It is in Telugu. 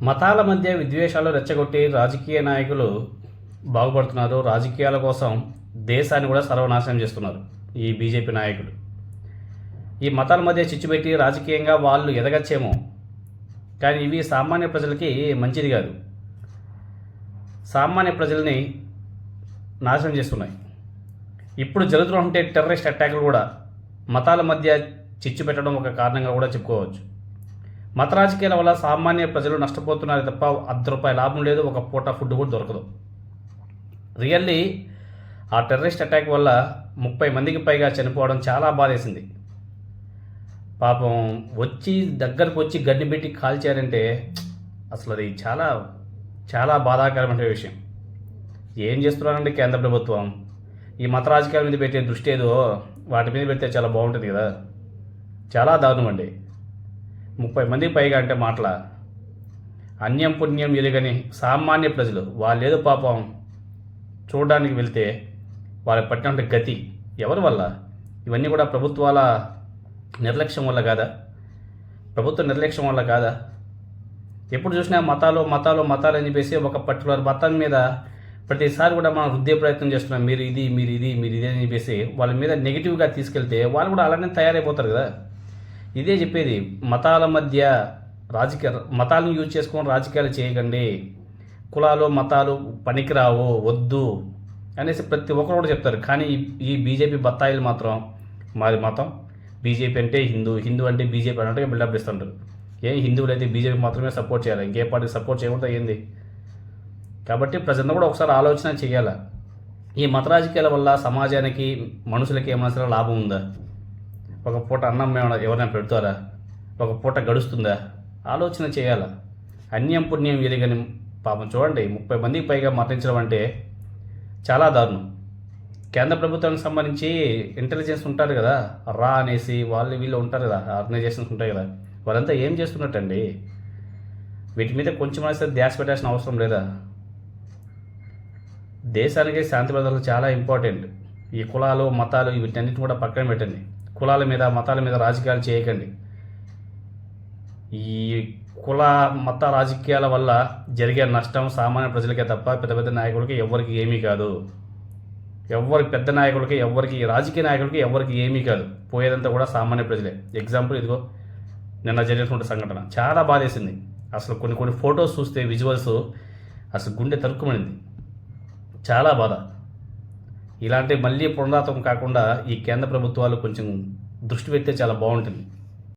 మతాల మధ్య విద్వేషాలు రెచ్చగొట్టి రాజకీయ నాయకులు బాగుపడుతున్నారు. రాజకీయాల కోసం దేశాన్ని కూడా సర్వనాశనం చేస్తున్నారు ఈ బీజేపీ నాయకులు. ఈ మతాల మధ్య చిచ్చుపెట్టి రాజకీయంగా వాళ్ళు ఎదగచ్చేమో, కానీ ఇవి సామాన్య ప్రజలకి మంచిది కాదు. సామాన్య ప్రజల్ని నాశనం చేస్తున్నాయి. ఇప్పుడు జరుగుతుంటే టెర్రరిస్ట్ అటాకులు కూడా మతాల మధ్య చిచ్చు పెట్టడం ఒక కారణంగా కూడా చెప్పుకోవచ్చు. మత రాజకీయాల వల్ల సామాన్య ప్రజలు నష్టపోతున్నారు తప్ప ₹1 లాభం లేదు, ఒక పూట ఫుడ్ కూడా దొరకదు. రియల్లీ ఆ టెర్రరిస్ట్ అటాక్ వల్ల 30 మందికి పైగా చనిపోవడం చాలా బాధేసింది. పాపం దగ్గరకు వచ్చి గడ్డి పెట్టి కాల్చారంటే అసలు అది చాలా చాలా బాధాకరమైన విషయం. ఏం చేస్తున్నారండి కేంద్ర ప్రభుత్వం? ఈ మత రాజకీయాల మీద పెట్టే దృష్టి ఏదో వాటి మీద పెడితే చాలా బాగుంటుంది కదా. చాలా దారుణం అండి. 30 మందికి పైగా అంటే మాటల అన్యం పుణ్యం ఎరుగని సామాన్య ప్రజలు వాళ్ళేదో పాపం చూడడానికి వెళ్తే వాళ్ళకి పట్టిన గతి ఎవరి వల్ల? ఇవన్నీ కూడా ప్రభుత్వాల నిర్లక్ష్యం వల్ల కాదా? ప్రభుత్వ నిర్లక్ష్యం వల్ల కాదా? ఎప్పుడు చూసినా మతాలు మతాలు మతాలు అని చెప్పేసి ఒక పర్టికులర్ మతం మీద ప్రతిసారి కూడా మనం రుద్దే ప్రయత్నం చేస్తున్నాం. మీరు ఇది అని చెప్పేసి వాళ్ళ మీద నెగిటివ్గా తీసుకెళ్తే వాళ్ళు కూడా అలానే తయారైపోతారు కదా. ఇదే చెప్పేది, మతాల మధ్య మతాలను యూజ్ చేసుకొని రాజకీయాలు చేయకండి, కులాలు మతాలు పనికిరావు, వద్దు అనేసి ప్రతి ఒక్కరు కూడా చెప్తారు. కానీ ఈ బీజేపీ బత్తాయిలు మాత్రం మాది మతం, బీజేపీ అంటే హిందూ అంటే బీజేపీ అన్నట్టుగా బిల్డప్ ఇస్తుంటారు. హిందువులు అయితే బీజేపీ మాత్రమే సపోర్ట్ చేయాలి, ఇంకే పార్టీకి సపోర్ట్ చేయకూడదు ఏంది? కాబట్టి ప్రజలందరూ కూడా ఒకసారి ఆలోచన చేయాలి. ఈ మత రాజకీయాల వల్ల సమాజానికి మనుషులకి ఏమైనా సరే లాభం ఉందా? ఒక పూట అన్నం ఎవరైనా పెడతారా? ఒక పూట గడుస్తుందా? ఆలోచన చేయాలా. అన్యం పుణ్యం ఎరుగని పాపం చూడండి, 30 మందికి పైగా మరణించడం అంటే చాలా దారుణం. కేంద్ర ప్రభుత్వానికి సంబంధించి ఇంటెలిజెన్స్ ఉంటారు కదా, రా అనేసి వీళ్ళు ఉంటారు కదా, ఆర్గనైజేషన్స్ ఉంటాయి కదా, వాళ్ళంతా ఏం చేస్తున్నట్టండి? వీటి మీద కొంచెం అయితే ధ్యాస పెట్టాల్సిన అవసరం లేదా? దేశానికి శాంతి భద్రతలు చాలా ఇంపార్టెంట్. ఈ కులాలు మతాలు వీటన్నిటిని కూడా పక్కన పెట్టండి. కులాల మీద మతాల మీద రాజకీయాలు చేయకండి. ఈ కుల మత రాజకీయాల వల్ల జరిగే నష్టం సామాన్య ప్రజలకే తప్ప పెద్ద పెద్ద నాయకులకి ఎవరికి ఏమీ కాదు. పెద్ద నాయకులకి ఎవరికి, రాజకీయ నాయకులకి ఎవరికి ఏమీ కాదు. పోయేదంతా కూడా సామాన్య ప్రజలే. ఎగ్జాంపుల్ ఇదిగో నిన్న జరిగినటువంటి సంఘటన చాలా బాధేసింది. అసలు కొన్ని ఫొటోస్ చూస్తే విజువల్స్ అసలు గుండె తరుక్కుమనింది. చాలా బాధ. ఇలాంటి మళ్ళీ పునరావృతం కాకుండా ఈ కేంద్ర ప్రభుత్వాలు కొంచెం దృష్టి పెడితే చాలా బాగుంటుంది.